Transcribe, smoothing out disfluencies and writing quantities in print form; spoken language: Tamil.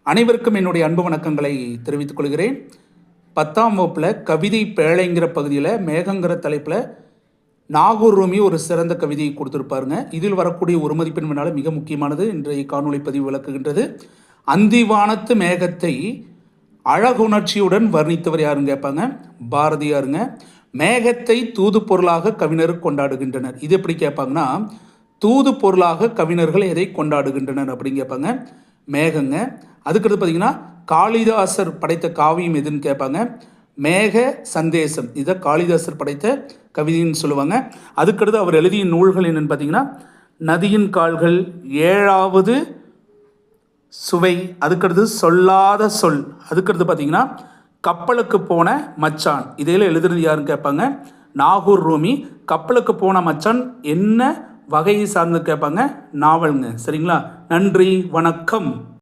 அனைவருக்கும் என்னுடைய அன்பு வணக்கங்களை தெரிவித்துக் கொள்கிறேன். 10ஆம் வகுப்பில் கவிதை பேழைங்கிற பகுதியில் மேகங்கிற தலைப்பில் நாகூர் ரூமி ஒரு சிறந்த கவிதையை கொடுத்துருப்பாருங்க. இதில் வரக்கூடிய ஒரு மதிப்பெண் வினால மிக முக்கியமானது இன்றைய காணொளி பதிவு விளக்குகின்றது. அந்திவானத்து மேகத்தை அழகுணர்ச்சியுடன் வர்ணித்தவர் யாருன்னு கேட்பாங்க. பாரதியாருங்க. மேகத்தை தூது பொருளாக கவிஞர் கொண்டாடுகின்றனர். இது எப்படி கேட்பாங்கன்னா, தூது பொருளாக கவிஞர்கள் எதை கொண்டாடுகின்றனர் அப்படின்னு கேட்பாங்க. மேகங்க. அதுக்கடுத்து பார்த்தீங்கன்னா, காளிதாசர் படைத்த காவியம் எதுன்னு கேட்பாங்க. மேக சந்தேசம். இதை காளிதாசர் படைத்த கவிதைன்னு சொல்லுவாங்க. அதுக்கடுத்து அவர் எழுதிய நூல்கள் என்னென்னு பார்த்தீங்கன்னா, நதியின் கால்கள், 7வது சுவை, அதுக்கடுத்து சொல்லாத சொல், அதுக்கடுத்து பார்த்தீங்கன்னா கப்பலுக்கு போன மச்சான். இதையில எழுதுறது யாருன்னு கேட்பாங்க. நாகூர் ரூமி. கப்பலுக்கு போன மச்சான் என்ன வகையை சார்ந்து கேட்பாங்க. நாவலுங்க. சரிங்களா? நன்றி, வணக்கம்.